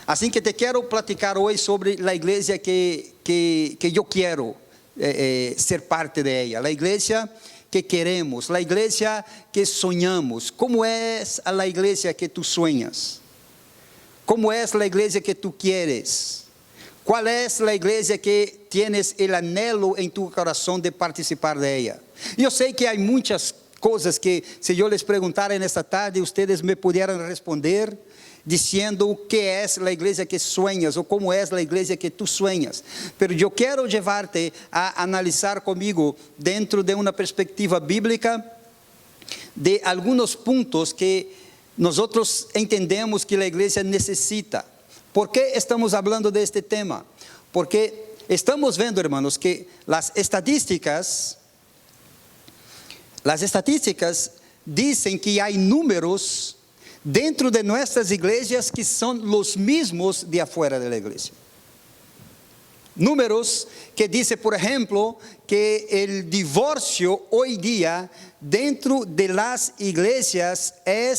Assim que te quero platicar hoje sobre a igreja que eu quero ser parte de ella, a igreja que queremos, a igreja que sonhamos. Como é a igreja que tu sueñas? Como é a igreja que tu quieres? Qual é a igreja que tienes el anhelo em tu coração de participar de ella? Eu sei que há muitas coisas que, se eu les perguntar nesta tarde, ustedes me pudieran responder dizendo o que é a igreja que sueñas, ou como é a igreja que tu sueñas. Pero eu quero levar-te a analisar comigo, dentro de uma perspectiva bíblica, de alguns pontos que nós entendemos que a igreja necessita. ¿Por que estamos falando de este tema? Porque estamos vendo, hermanos, que as estatísticas dizem que há números dentro de nuestras iglesias que são os mesmos de afuera de la iglesia. Números que dizem, por exemplo, que o divórcio hoje dia dentro de las iglesias é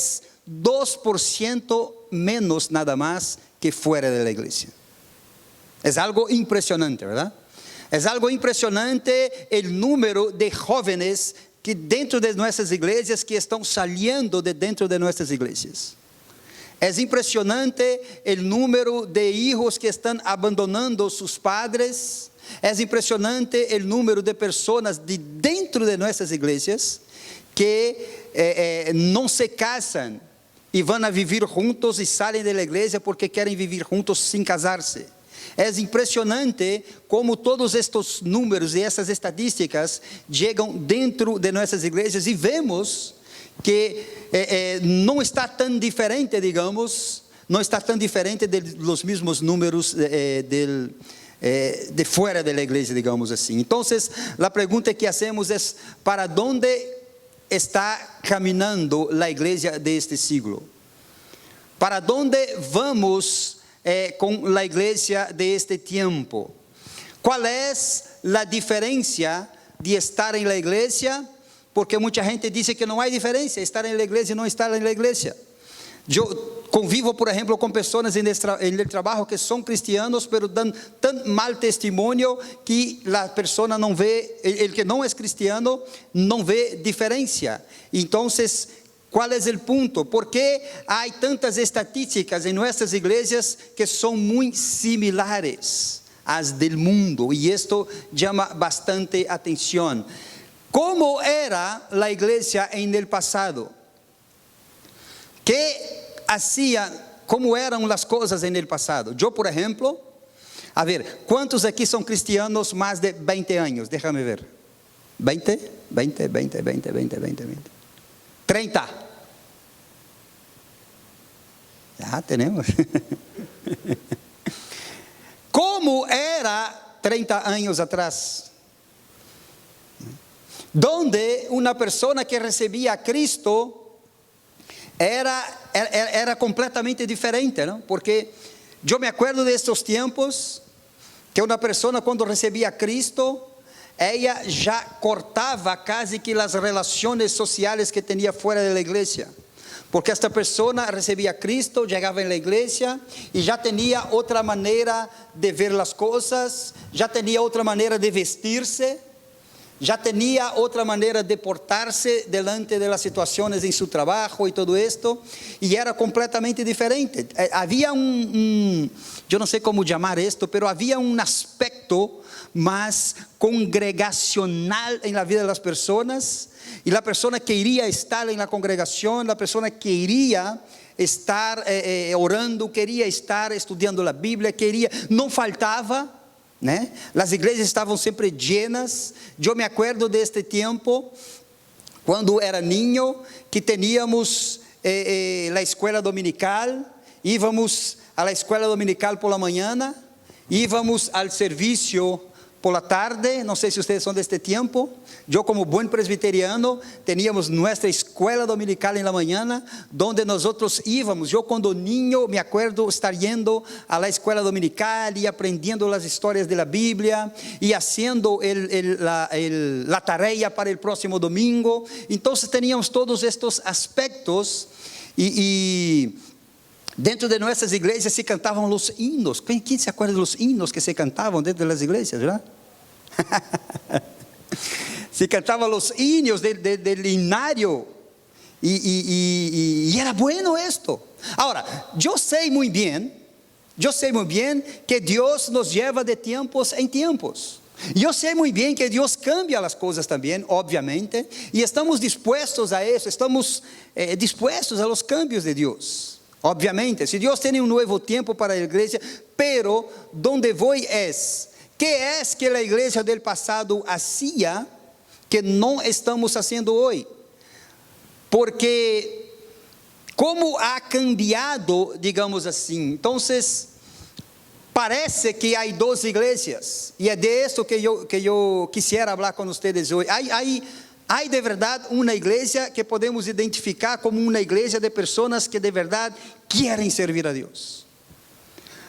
2% menos nada mais que fuera de la iglesia. É algo impressionante, ¿verdad? É algo impressionante o número de jóvenes que dentro de nossas igrejas que estão saindo de dentro de nossas igrejas. É impressionante o número de hijos que estão abandonando seus padres. É impressionante o número de pessoas de dentro de nossas igrejas que não se casam e vão a viver juntos e saem da igreja porque querem viver juntos sem casar-se. É impressionante como todos estes números e essas estatísticas chegam dentro de nossas igrejas e vemos que não está tão diferente, digamos, não está tão diferente dos mesmos números de fora da igreja, digamos assim. Então, a pergunta que hacemos é: para onde está caminhando a igreja deste siglo? Para onde vamos com a igreja de este tempo? Qual é a diferença de estar em la igreja? Porque muita gente diz que não há diferença estar em la igreja e não estar em la igreja. Eu convivo, por exemplo, com pessoas no trabalho que são cristianos, mas dão tão mal testemunho que a pessoa não vê, o que não é cristiano, não vê diferença. Então, qual é o ponto? Porque há tantas estatísticas em nossas igrejas que são muito similares às do mundo, e isto chama bastante atenção. Como era a igreja em el passado? Como eram as coisas em el passado? Eu, por exemplo, a ver, quantos aqui são cristianos mais de 20 anos? Déjame ver. 20. 30. Já temos. Como era 30 anos atrás? Donde uma pessoa que recebia a Cristo era completamente diferente, não? Porque eu me acuerdo destes tempos que uma pessoa, quando recebia a Cristo, ela já cortava quase que as relações sociais que tinha fora da igreja. Porque esta pessoa recebia a Cristo, chegava na igreja e já tinha outra maneira de ver as coisas, já tinha outra maneira de vestir-se, já tinha outra maneira de portar-se diante das situações em seu trabalho e tudo isto, e era completamente diferente. Havia eu não sei como chamar isto, mas havia aspecto mais congregacional em la vida das pessoas, e a pessoa queria estar na congregação, a pessoa queria estar orando, queria estar estudando a Bíblia, não faltava, né? As igrejas estavam sempre llenas. Eu me acuerdo deste tempo, quando era niño, que teníamos a escola dominical, íamos à escola dominical por la manhã, íamos ao serviço por la tarde. Não sei se vocês são deste tempo. Eu, como bom presbiteriano, teníamos nossa escola dominical em la manhã, donde nós íamos. Eu, quando niño, me acuerdo estar yendo a la escola dominical e aprendendo as histórias da Bíblia e haciendo la tarea para o próximo domingo. Então, teníamos todos estes aspectos e Dentro de nuestras iglesias se cantaban los himnos. ¿Quién se acuerda de los himnos que se cantaban dentro de las iglesias, verdad? Se cantaban los himnos del himnario. Y era bueno esto. Ahora, yo sé muy bien que Dios nos lleva de tiempos en tiempos. Yo sé muy bien que Dios cambia las cosas también, obviamente, y estamos dispuestos a eso, estamos dispuestos a los cambios de Dios. Obviamente, si Dios tiene un nuevo tiempo para la iglesia, pero donde voy es, ¿qué es que la iglesia del pasado hacía que no estamos haciendo hoy? Porque como ha cambiado, digamos assim, entonces parece que hay dos iglesias, y es de esto que yo quisiera hablar con ustedes hoy. Hay de verdad una iglesia que podemos identificar como una iglesia de personas que de verdad quieren servir a Dios.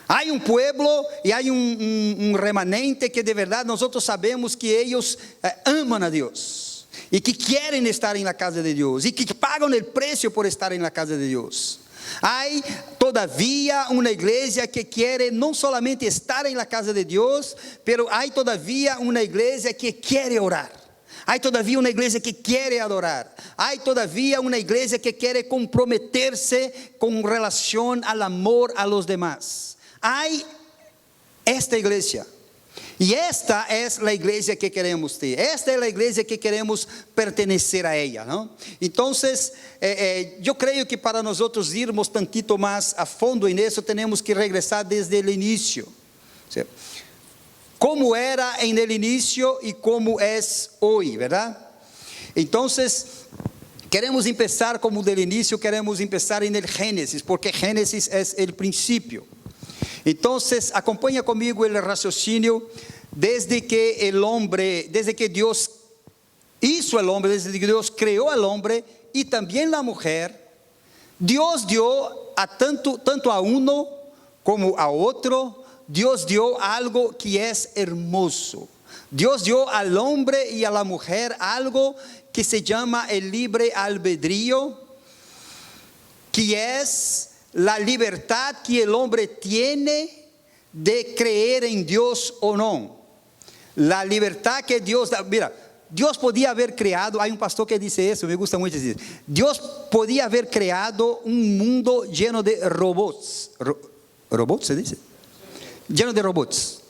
Hay un pueblo y hay un remanente que de verdad nosotros sabemos que ellos aman a Dios y que quieren estar en la casa de Dios y que pagan el precio por estar en la casa de Dios. Hay todavía una iglesia que quiere no solamente estar en la casa de Dios, pero hay todavía una iglesia que quiere orar. Hay todavía una iglesia que quiere adorar. Hay todavía una iglesia que quiere comprometerse con relación al amor a los demás. Hay esta iglesia. Y esta es la iglesia que queremos ter. Esta es la iglesia que queremos pertenecer a ella, ¿no? Entonces, yo creo que para nosotros irmos tantito más a fondo en eso, tenemos que regresar desde el inicio. ¿Sí? Como era en el inicio y como es hoy, ¿verdad? Entonces, queremos empezar como del inicio, queremos empezar en el Génesis, porque Génesis es el principio. Entonces, acompaña conmigo el raciocinio desde que Dios hizo al hombre, desde que Dios creó al hombre y también la mujer. Dios dio a tanto a uno como a otro. Dios dio algo que es hermoso. Dios dio al hombre y a la mujer algo que se llama el libre albedrío, que es la libertad que el hombre tiene de creer en Dios o no. La libertad que Dios da. Mira, Dios podía haber creado, hay un pastor que dice eso, me gusta mucho decir, Dios podía haber creado un mundo lleno de robots. ¿Robots se dice? Lleno de robots,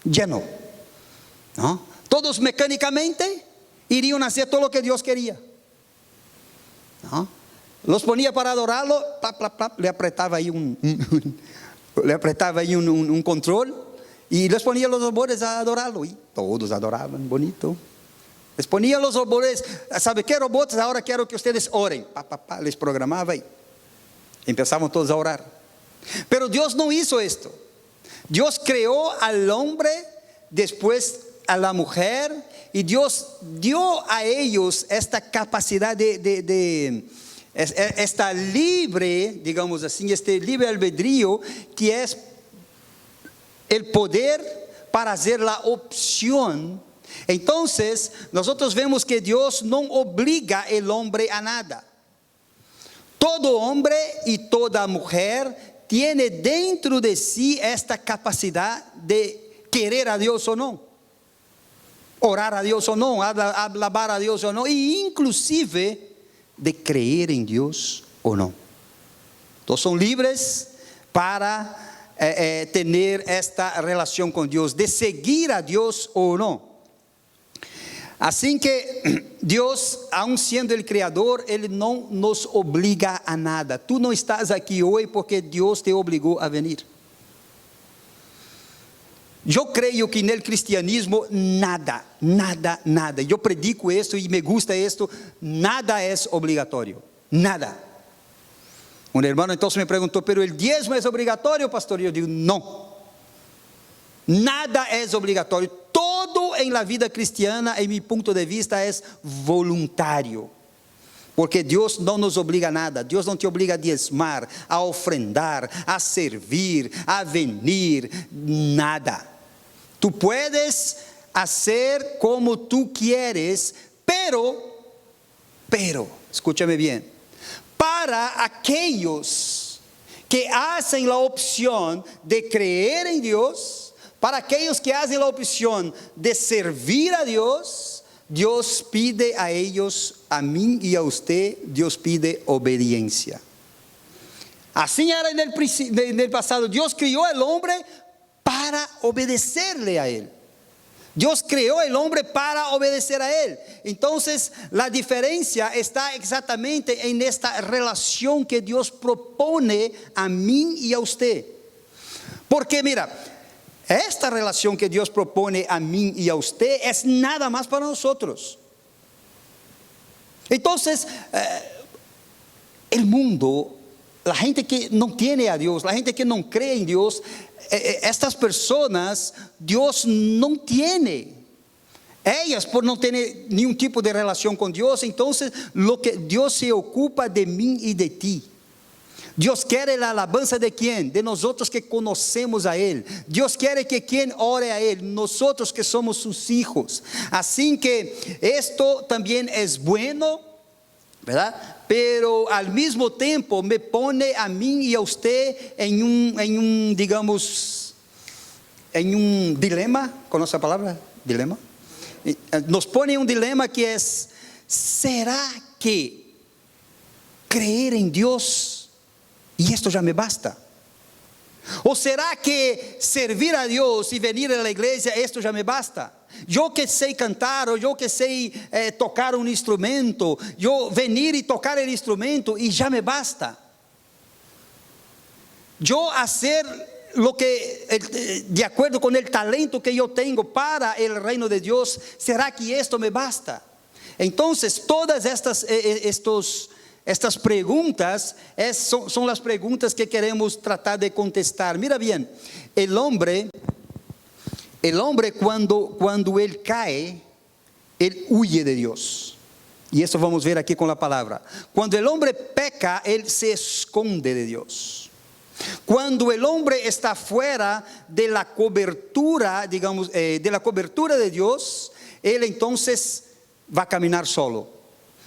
lleno, ¿no? Todos mecánicamente irían a hacer todo lo que Dios quería, ¿no? Los ponía para adorarlo, le apretaba ahí un control y les ponía los robots a adorarlo y todos adoraban, bonito. Les ponía los robots, ¿sabe qué robots? Ahora quiero que ustedes oren, les programaba y empezaban todos a orar. Pero Dios no hizo esto. Dios creó al hombre, después a la mujer, y Dios dio a ellos esta capacidad esta libre, digamos así, este libre albedrío, que es el poder para hacer la opción. Entonces, nosotros vemos que Dios no obliga al hombre a nada. Todo hombre y toda mujer tiene dentro de sí esta capacidad de querer a Dios o no, orar a Dios o no, alabar a Dios o no, e inclusive de creer en Dios o no. Todos son libres para tener esta relación con Dios, de seguir a Dios o no. Así que Dios, aun siendo el creador, Él no nos obliga a nada. Tú no estás aquí hoy porque Dios te obligó a venir. Yo creo que en el cristianismo nada, yo predico esto y me gusta esto, nada es obligatorio, nada. Un hermano entonces me preguntó, pero el diezmo es obligatorio, pastor? Y yo digo, no, nada es obligatorio. Todo en la vida cristiana, en mi punto de vista, es voluntario. Porque Dios no nos obliga a nada. Dios no te obliga a diezmar, a ofrendar, a servir, a venir, nada. Tú puedes hacer como tú quieres, pero, escúchame bien, para aquellos que hacen la opción de creer en Dios, para aquellos que hacen la opción de servir a Dios, Dios pide a ellos, a mí y a usted, Dios pide obediencia. Así era en el pasado. Dios crió al hombre para obedecerle a Él. Dios creó al hombre para obedecer a Él. Entonces, la diferencia está exactamente en esta relación que Dios propone a mí y a usted. Porque mira, esta relación que Dios propone a mí y a usted es nada más para nosotros. Entonces, el mundo, la gente que no tiene a Dios, la gente que no cree en Dios, estas personas, Dios no tiene. Ellas, por no tener ningún tipo de relación con Dios, entonces Dios se ocupa de mí y de ti. Dios quiere la alabanza de quién? De nosotros que conocemos a Él. Dios quiere que quien ore a Él, nosotros que somos sus hijos. Así que esto también es bueno, ¿verdad? Pero al mismo tiempo me pone a mí y a usted en un digamos, en un dilema. ¿Conoce la palabra? Dilema. Nos pone en un dilema que es: ¿será que creer en Dios y esto ya me basta? ¿O será que servir a Dios y venir a la iglesia, esto ya me basta? Yo que sé cantar, o yo que sé tocar un instrumento, yo venir y tocar el instrumento y ya me basta. Yo hacer lo que, de acuerdo con el talento que yo tengo para el reino de Dios, ¿será que esto me basta? Entonces, todas estas preguntas son las preguntas que queremos tratar de contestar. Mira bien, el hombre cuando él cae, él huye de Dios. Y eso vamos a ver aquí con la palabra. Cuando el hombre peca, él se esconde de Dios. Cuando el hombre está fuera de la cobertura, digamos, de la cobertura de Dios, él entonces va a caminar solo,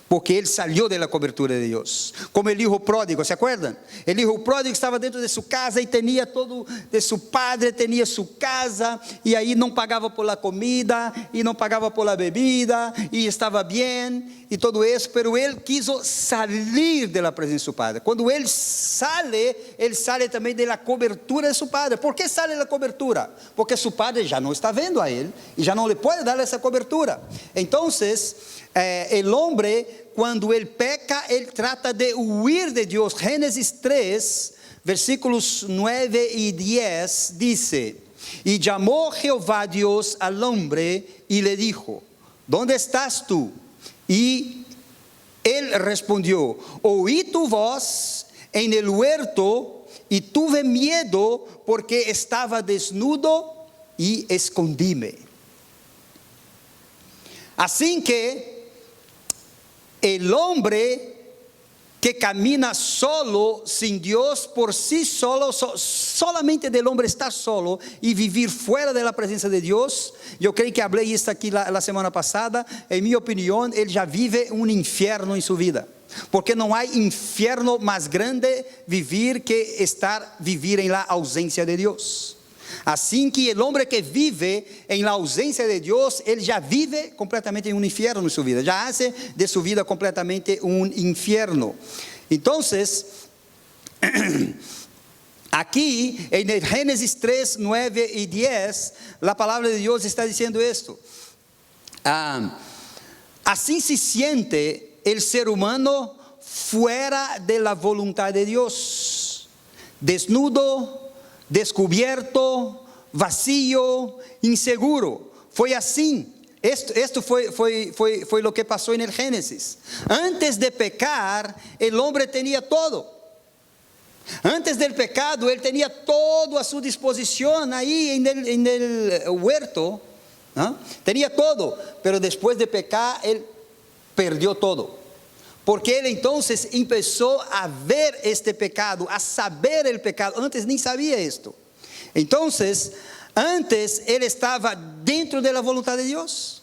porque él salió de la cobertura de Dios. Como el hijo pródigo, ¿se acuerdan? El hijo pródigo estaba dentro de su casa y tenía todo de su padre, tenía su casa, y ahí no pagaba por la comida, y no pagaba por la bebida, y estaba bien, y todo eso, pero él quiso salir de la presencia de su padre. Cuando él sale también de la cobertura de su padre. ¿Por qué sale de la cobertura? Porque su padre ya no está viendo a él, y ya no le puede dar esa cobertura. Entonces, el hombre, cuando él peca, él trata de huir de Dios. Génesis 3, versículos 9 y 10 dice: y llamó Jehová Dios al hombre y le dijo: ¿dónde estás tú? Y él respondió: oí tu voz en el huerto y tuve miedo porque estaba desnudo y escondíme. Así que el hombre que camina solo, sin Dios, por sí solo, solamente del hombre estar solo y vivir fuera de la presencia de Dios, yo creo que hablé esto aquí la semana pasada, en mi opinión, él ya vive un infierno en su vida. Porque no hay infierno más grande vivir que vivir en la ausencia de Dios. Así que el hombre que vive en la ausencia de Dios, él ya vive completamente en un infierno en su vida, ya hace de su vida completamente un infierno. Entonces, aquí en el Génesis 3, 9 y 10, la palabra de Dios está diciendo esto: así se siente el ser humano fuera de la voluntad de Dios, desnudo, descubierto, vacío, inseguro. Fue así. Esto fue lo que pasó en el Génesis. Antes de pecar, el hombre tenía todo. Antes del pecado, él tenía todo a su disposición ahí en el huerto, ¿no? Tenía todo, pero después de pecar, él perdió todo. Porque él entonces empezó a ver este pecado, a saber el pecado. Antes ni sabía esto. Entonces, antes él estaba dentro de la voluntad de Dios.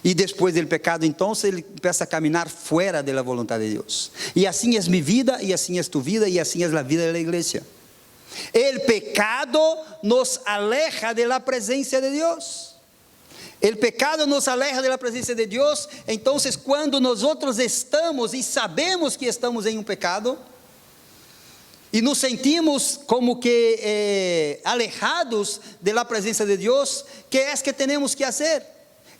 Y después del pecado, entonces, él empieza a caminar fuera de la voluntad de Dios. Y así es mi vida, y así es tu vida, y así es la vida de la iglesia. El pecado nos aleja de la presencia de Dios. El pecado nos aleja de la presencia de Dios. Entonces, cuando nosotros estamos y sabemos que estamos en un pecado, y nos sentimos como que alejados de la presencia de Dios, ¿qué es que tenemos que hacer?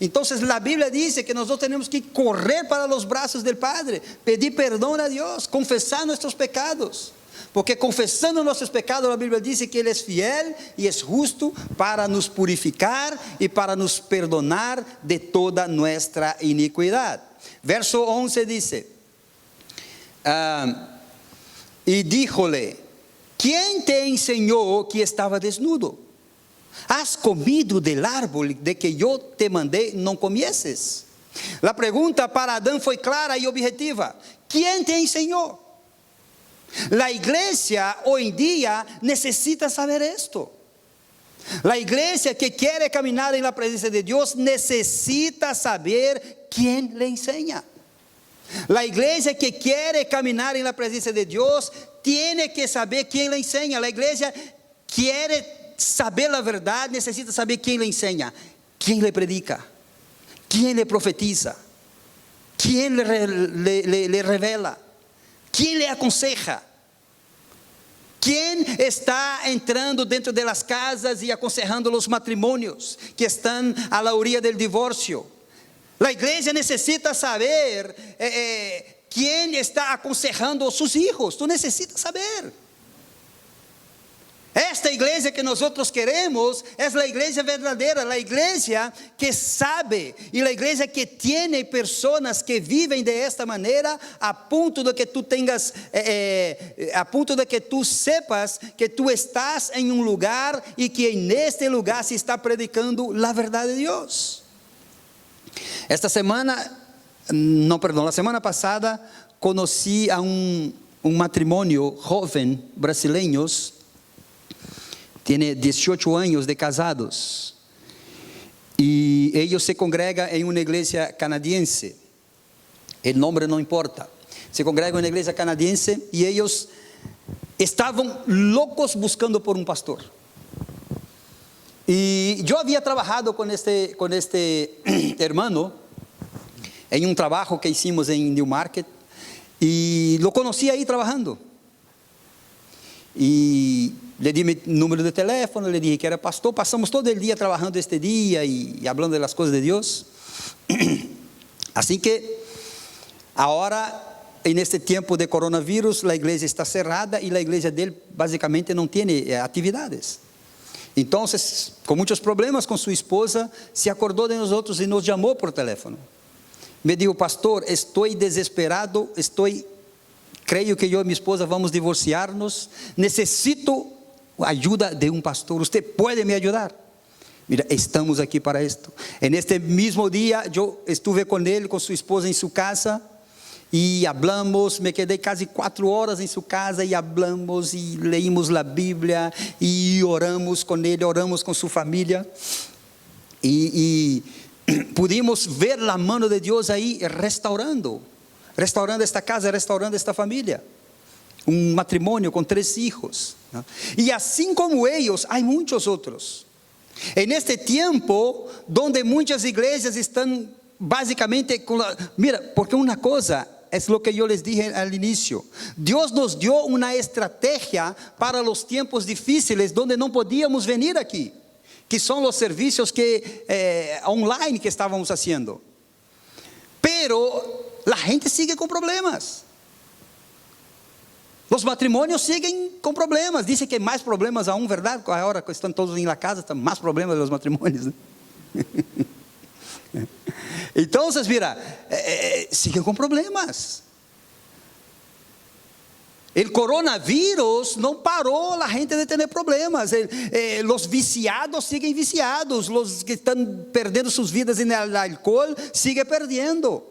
Entonces la Biblia dice que nosotros tenemos que correr para los brazos del Padre, pedir perdón a Dios, confesar nuestros pecados. Porque confesando nuestros pecados, la Biblia dice que Él es fiel y es justo para nos purificar y para nos perdonar de toda nuestra iniquidad. Verso 11 dice, y díjole, ¿quién te enseñó que estaba desnudo? ¿Has comido del árbol de que yo te mandé no comieses? La pregunta para Adán fue clara y objetiva. ¿Quién te enseñó? La iglesia hoy en día necesita saber esto. La iglesia que quiere caminar en la presencia de Dios necesita saber quién le enseña. La iglesia que quiere caminar en la presencia de Dios tiene que saber quién le enseña. La iglesia quiere saber la verdad, necesita saber quién le enseña, quién le predica, quién le profetiza, quién le revela, quién le aconseja, quién está entrando dentro de las casas y aconsejando los matrimonios que están a la orilla del divorcio. La iglesia necesita saber quién está aconsejando a sus hijos. Tú necesitas saber. Esta iglesia que nosotros queremos es la iglesia verdadera, la iglesia que sabe y la iglesia que tiene personas que viven de esta manera a punto de que tú tengas, a punto de que tú sepas que tú estás en un lugar y que en este lugar se está predicando la verdad de Dios. La semana pasada conocí a un matrimonio joven brasileños, tiene 18 años de casados, y ellos se congregan en una iglesia canadiense, el nombre no importa, se congregan en una iglesia canadiense y ellos estaban locos buscando por un pastor. Y yo había trabajado con este hermano en un trabajo que hicimos en Newmarket y lo conocí ahí trabajando. Y le di mi número de teléfono, le dije que era pastor, pasamos todo el día trabajando este día y hablando de las cosas de Dios. Así que ahora, en este tiempo de coronavirus, la iglesia está cerrada y la iglesia de él básicamente no tiene actividades. Entonces, con muchos problemas con su esposa, se acordó de nosotros y nos llamó por teléfono. Me dijo, pastor, estoy desesperado, creo que yo y mi esposa vamos a divorciarnos, necesito ayuda de un pastor, ¿usted puede me ayudar? Mira, estamos aquí para esto. En este mismo día, yo estuve con él, con su esposa en su casa, y hablamos, me quedé casi 4 horas en su casa y hablamos y leímos la Biblia y oramos con él, oramos con su familia y pudimos ver la mano de Dios ahí restaurando esta casa, restaurando esta familia. Un matrimonio con 3 hijos, ¿no? Y así como ellos, hay muchos otros. En este tiempo donde muchas iglesias están básicamente mira, porque una cosa es lo que yo les dije al inicio. Dios nos dio una estrategia para los tiempos difíciles donde no podíamos venir aquí, que son los servicios online que estábamos haciendo. Pero la gente sigue con problemas. Los matrimonios siguen con problemas. Dicen que más problemas aún, ¿verdad? Ahora que están todos en la casa, están más problemas de los matrimonios, ¿no? Entonces, mira, siguen con problemas. El coronavirus no paró a la gente de tener problemas. Los viciados siguen viciados. Los que están perdiendo sus vidas en el alcohol siguen perdiendo.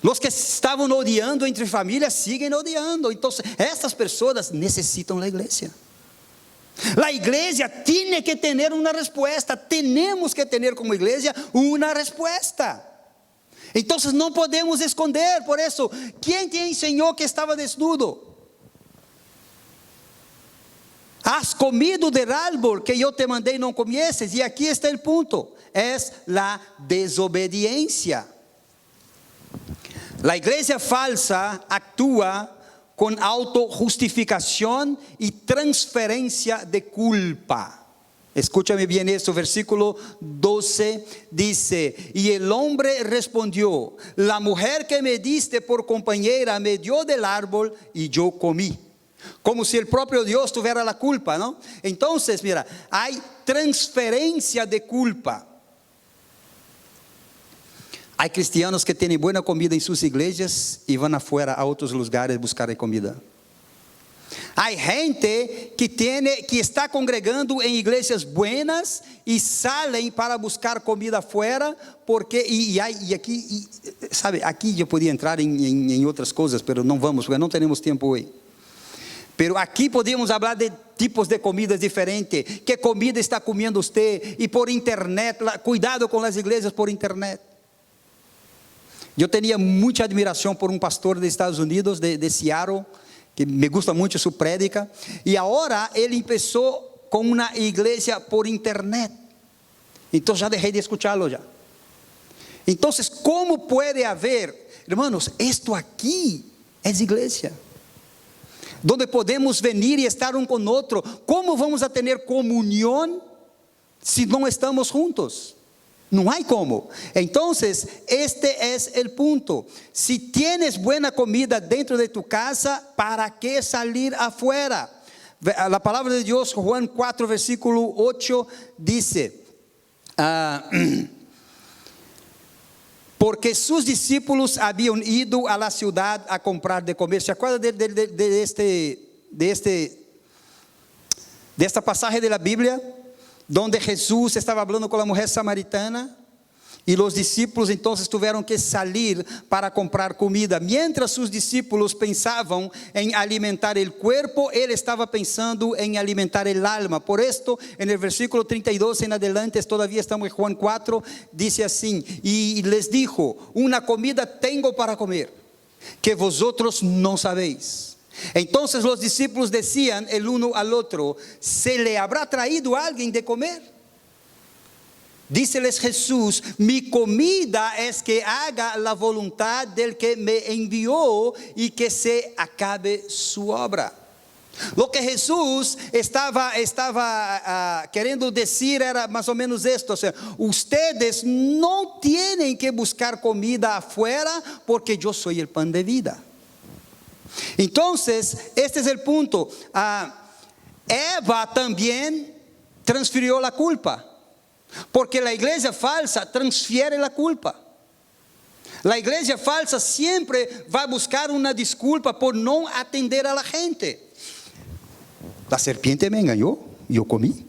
Los que estavam odiando entre famílias siguen odiando. Então, essas pessoas necessitam da igreja. La iglesia tiene que tener una respuesta. Tenemos que tener como iglesia una respuesta. Entonces no podemos esconder. Por eso, ¿quién te enseñó que estaba desnudo? Has comido del árbol que yo te mandé y no comieses. Y aquí está el punto. Es la desobediencia. La iglesia falsa actúa con autojustificación y transferencia de culpa. Escúchame bien esto, versículo 12 dice: y el hombre respondió, la mujer que me diste por compañera me dio del árbol y yo comí. Como si el propio Dios tuviera la culpa, ¿no? Entonces, mira, hay transferencia de culpa. Hay cristianos que tienen buena comida en sus iglesias y van afuera a otros lugares buscar comida. Hay gente que está congregando en iglesias buenas y salen para buscar comida afuera, porque aquí yo podía entrar en otras cosas, pero no vamos, porque no tenemos tiempo hoy. Pero aquí podemos hablar de tipos de comidas diferentes. ¿Qué comida está comiendo usted? Y por internet, cuidado con las iglesias por internet. Yo tenía mucha admiración por un pastor de Estados Unidos, de Seattle, que me gusta mucho su prédica. Y ahora él empezó con una iglesia por internet. Entonces ya dejé de escucharlo ya. Entonces, ¿cómo puede haber, hermanos, esto aquí es iglesia? Donde podemos venir y estar un con otro. ¿Cómo vamos a tener comunión si no estamos juntos? No hay cómo. Entonces, este es el punto. Si tienes buena comida dentro de tu casa, ¿para qué salir afuera? La palabra de Dios, Juan 4, versículo 8, dice: porque sus discípulos habían ido a la ciudad a comprar de comer. ¿Se acuerda de esta pasaje de la Biblia? Donde Jesús estaba hablando con la mujer samaritana y los discípulos entonces tuvieron que salir para comprar comida. Mientras sus discípulos pensaban en alimentar el cuerpo, él estaba pensando en alimentar el alma. Por esto, en el versículo 32 en adelante, todavía estamos en Juan 4, dice así: y les dijo, una comida tengo para comer, que vosotros no sabéis. Entonces los discípulos decían el uno al otro: ¿se le habrá traído a alguien de comer? Díceles Jesús: mi comida es que haga la voluntad del que me envió y que se acabe su obra. Lo que Jesús estaba queriendo decir era más o menos esto: o sea, ustedes no tienen que buscar comida afuera, porque yo soy el pan de vida. Entonces, este es el punto. Eva también transfirió la culpa, porque la iglesia falsa transfiere la culpa. La iglesia falsa siempre va a buscar una disculpa por no atender a la gente. La serpiente me engañó, yo comí.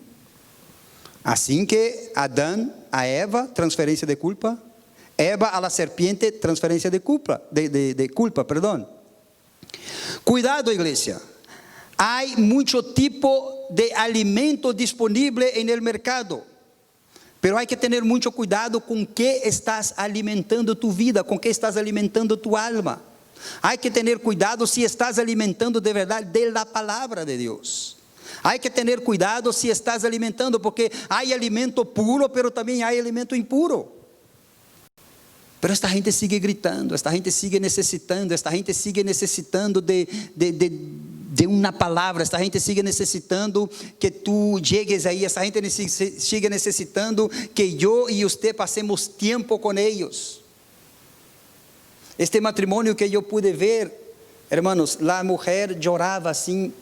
Así que Adán a Eva, transferencia de culpa. Eva a la serpiente, transferencia de culpa, de culpa, perdón. Cuidado, iglesia. Hay mucho tipo de alimento disponible en el mercado, pero hay que tener mucho cuidado con qué estás alimentando tu vida, con qué estás alimentando tu alma. Hay que tener cuidado si estás alimentando de verdad de la palabra de Dios. Hay que tener cuidado si estás alimentando, porque hay alimento puro, pero también hay alimento impuro. Pero esta gente sigue gritando, esta gente sigue necesitando de una palabra, esta gente sigue necesitando que tú llegues ahí, esta gente sigue necesitando que yo y usted pasemos tiempo con ellos. Este matrimonio que yo pude ver, hermanos, la mujer lloraba así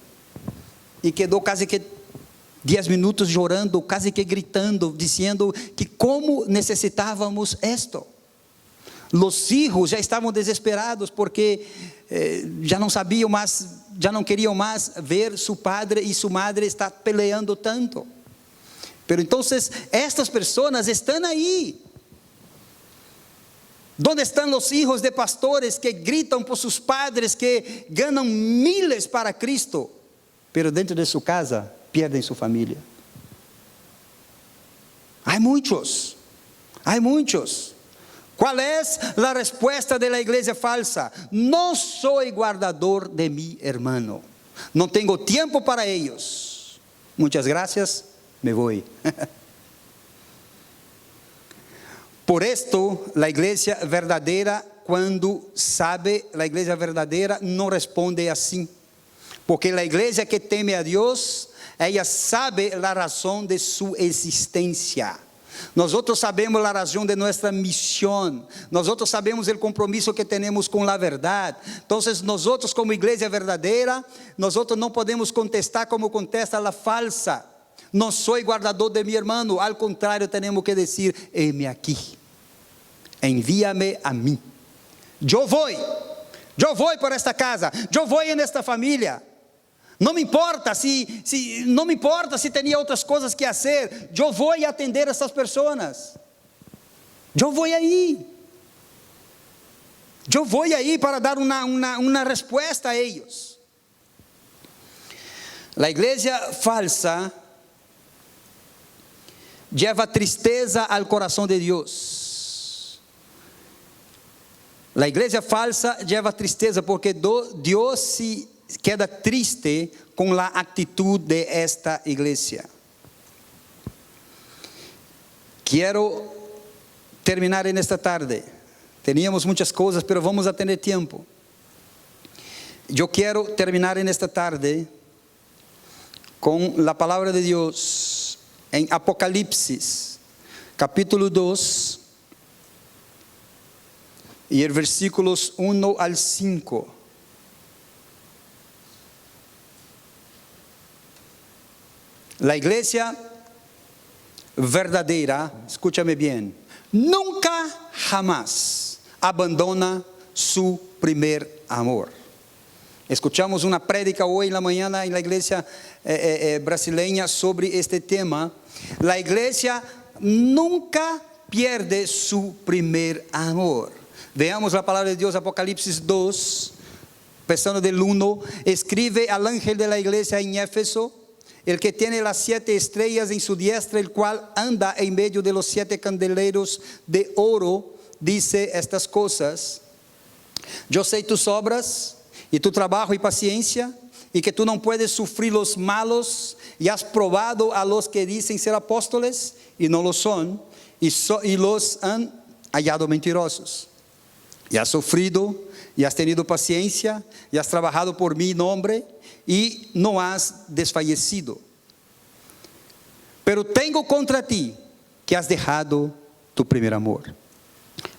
y quedó casi que 10 minutos llorando, casi que gritando, diciendo que como necesitávamos esto. Los hijos ya estaban desesperados porque ya no sabían más, ya no querían más ver su padre y su madre estar peleando tanto. Pero entonces estas personas están ahí. ¿Dónde están los hijos de pastores que gritan por sus padres, que ganan miles para Cristo, pero dentro de su casa pierden su familia. Hay muchos. ¿Cuál es la respuesta de la iglesia falsa? No soy guardador de mi hermano. No tengo tiempo para ellos. Muchas gracias, me voy. Por esto, la iglesia verdadera, cuando sabe, la iglesia verdadera no responde así. Porque la iglesia que teme a Dios, ella sabe la razón de su existencia. Nosotros sabemos la razón de nuestra misión. Nosotros sabemos el compromiso que tenemos con la verdad. Entonces nosotros como iglesia verdadera, nosotros no podemos contestar como contesta la falsa. No soy guardador de mi hermano. Al contrario, tenemos que decir, heme aquí. Envíame a mí. Yo voy por esta casa. Yo voy en esta familia. No me importa si tenía otras cosas que hacer. Yo voy a atender a estas personas. Yo voy ahí. Yo voy ahí para dar una respuesta a ellos. La iglesia falsa lleva tristeza al corazón de Dios. La iglesia falsa lleva tristeza porque Dios se queda triste con la actitud de esta iglesia. Quiero terminar en esta tarde. Teníamos muchas cosas, pero vamos a tener tiempo. Yo quiero terminar en esta tarde con la palabra de Dios en Apocalipsis, capítulo 2, y el versículos 1 al 5. La iglesia verdadera, escúchame bien, nunca jamás abandona su primer amor. Escuchamos una prédica hoy en la mañana en la iglesia brasileña sobre este tema. La iglesia nunca pierde su primer amor. Veamos la palabra de Dios, Apocalipsis 2, empezando del 1. Escribe al ángel de la iglesia en Éfeso, el que tiene las 7 estrellas en su diestra, el cual anda en medio de los 7 candeleros de oro, dice estas cosas: yo sé tus obras, y tu trabajo y paciencia, y que tú no puedes sufrir los malos, y has probado a los que dicen ser apóstoles, y no lo son, y los han hallado mentirosos. Y has sufrido, y has tenido paciencia, y has trabajado por mi nombre, y no has desfallecido. Pero tengo contra ti que has dejado tu primer amor.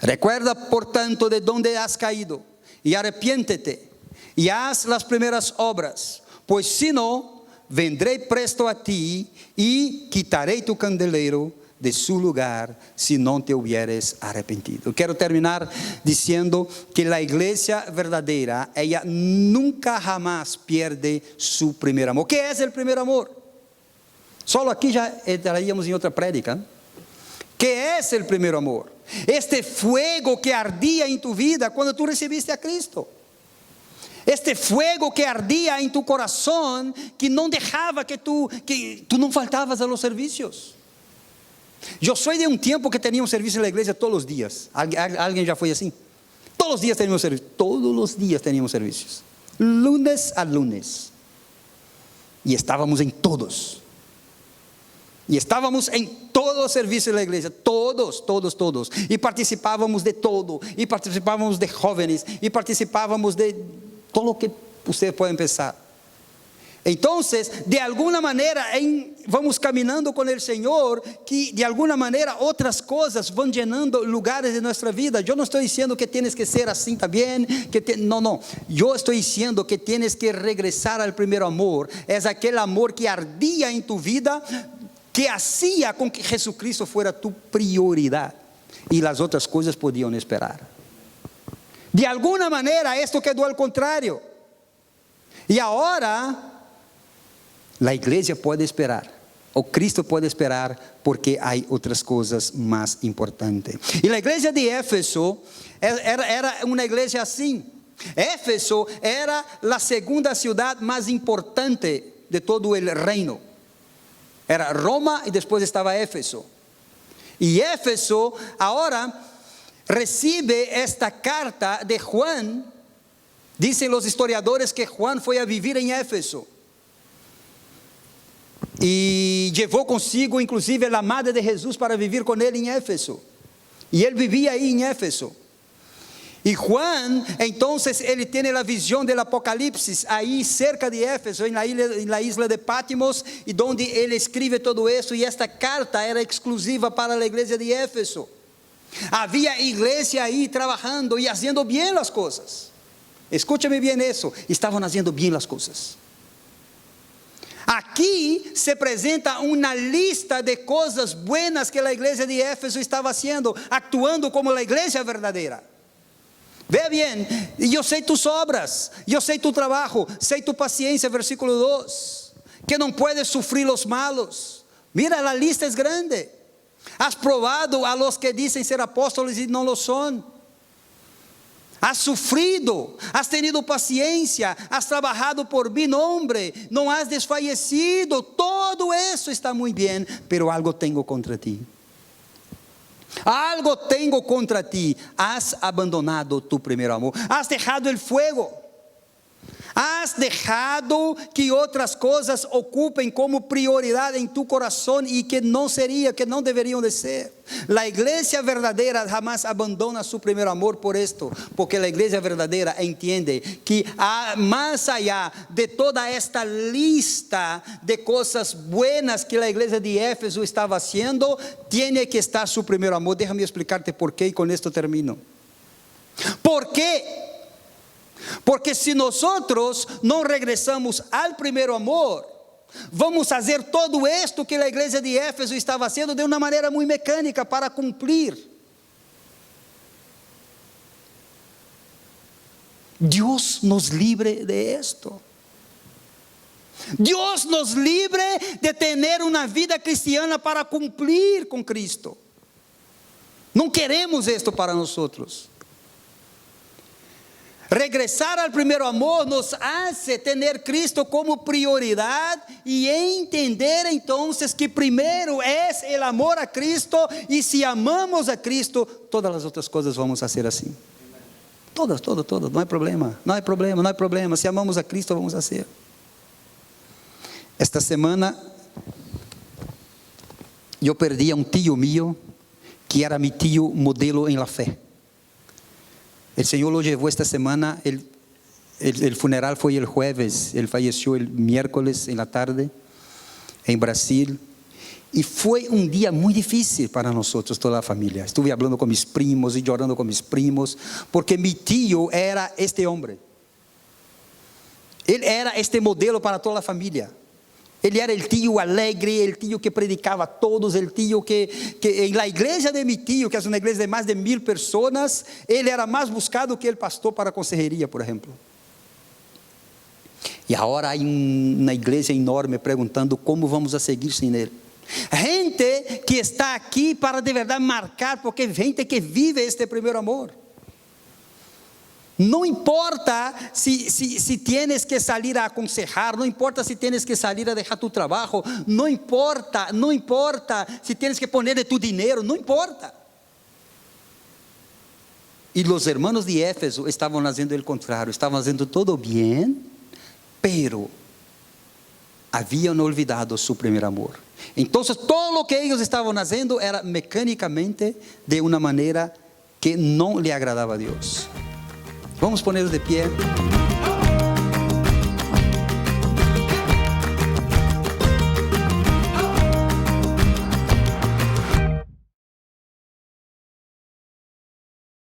Recuerda, por tanto, de dónde has caído, y arrepiéntete, y haz las primeras obras, pues si no, vendré presto a ti, y quitaré tu candelero de su lugar, si no te hubieres arrepentido. Quiero terminar diciendo que la iglesia verdadera, ella nunca jamás pierde su primer amor. ¿Qué es el primer amor? Solo aquí ya entraríamos en otra prédica. ¿Qué es el primer amor? Este fuego que ardía en tu vida cuando tú recibiste a Cristo. Este fuego que ardía en tu corazón, que no dejaba que tú no faltabas a los servicios. Yo soy de un tiempo que tenía un servicio en la iglesia todos los días. ¿Alguien ya fue así? Todos los días teníamos servicios. Todos los días teníamos servicios. Lunes a lunes. Y estábamos en todos. Y estábamos en todos los servicios de la iglesia. Todos. Y participábamos de todo. Y participábamos de jóvenes. Y participábamos de todo lo que ustedes pueden pensar. Entonces, de alguna manera, vamos caminando con el Señor, que de alguna manera otras cosas van llenando lugares de nuestra vida. Yo no estoy diciendo que tienes que ser así también, no. Yo estoy diciendo que tienes que regresar al primer amor. Es aquel amor que ardía en tu vida, que hacía con que Jesucristo fuera tu prioridad, y las otras cosas podían esperar. De alguna manera, esto quedó al contrario. Y ahora la iglesia puede esperar, o Cristo puede esperar, porque hay otras cosas más importantes. Y la iglesia de Éfeso era una iglesia así. Éfeso era la segunda ciudad más importante de todo el reino. Era Roma y después estaba Éfeso. Y Éfeso ahora recibe esta carta de Juan. Dicen los historiadores que Juan fue a vivir en Éfeso. Y llevó consigo inclusive la madre de Jesús para vivir con él en Éfeso. Y él vivía ahí en Éfeso. Y Juan, entonces, él tiene la visión del Apocalipsis, ahí cerca de Éfeso, en la isla de Patmos, y donde él escribe todo eso, y esta carta era exclusiva para la iglesia de Éfeso. Había iglesia ahí trabajando y haciendo bien las cosas. Escúchame bien eso, estaban haciendo bien las cosas. Aquí se presenta una lista de cosas buenas que la iglesia de Éfeso estaba haciendo, actuando como la iglesia verdadera. Ve bien, yo sé tus obras, yo sé tu trabajo, sé tu paciencia, versículo 2, que no puedes sufrir los malos. Mira, la lista es grande. Has probado a los que dicen ser apóstolos y no lo son. Has sufrido, has tenido paciencia, has trabajado por mi nombre, no has desfallecido. Todo eso está muy bien, pero algo tengo contra ti. Algo tengo contra ti. Has abandonado tu primer amor. Has dejado el fuego. Has dejado que otras cosas ocupen como prioridad en tu corazón y que no deberían de ser. La iglesia verdadera jamás abandona su primer amor por esto, porque la iglesia verdadera entiende que más allá de toda esta lista de cosas buenas que la iglesia de Éfeso estaba haciendo, tiene que estar su primer amor. Déjame explicarte por qué y con esto termino. ¿Por qué? Porque si nosotros no regresamos al primer amor, vamos a hacer todo esto que la iglesia de Éfeso estaba haciendo de una manera muy mecánica para cumplir. Dios nos libre de esto. Dios nos libre de tener una vida cristiana para cumplir con Cristo. No queremos esto para nosotros. Regresar al primer amor nos hace tener Cristo como prioridad y entender entonces que primero es el amor a Cristo, y si amamos a Cristo, todas las otras cosas vamos a hacer así. Todas, no hay problema. Si amamos a Cristo, vamos a hacer. Esta semana yo perdí a un tío mío que era mi tío modelo en la fe. El Señor lo llevó esta semana, el funeral fue el jueves, él falleció el miércoles en la tarde en Brasil, y fue un día muy difícil para nosotros, toda la familia. Estuve hablando con mis primos y llorando con mis primos, porque mi tío era este hombre. Él era este modelo para toda la familia. Él era el tío alegre, el tío que predicaba a todos, el tío que en la iglesia de mi tío, que es una iglesia de más de 1000 personas, él era más buscado que el pastor para consejería, por ejemplo. Y ahora hay una iglesia enorme preguntando cómo vamos a seguir sin él. Gente que está aquí para de verdad marcar, porque gente que vive este primer amor. No importa si tienes que salir a aconsejar, no importa si tienes que salir a dejar tu trabajo, no importa si tienes que poner de tu dinero, no importa. Y los hermanos de Éfeso estaban haciendo el contrario, estaban haciendo todo bien, pero habían olvidado su primer amor. Entonces todo lo que ellos estaban haciendo era mecánicamente, de una manera que no le agradaba a Dios. Vamos ponernos de pie.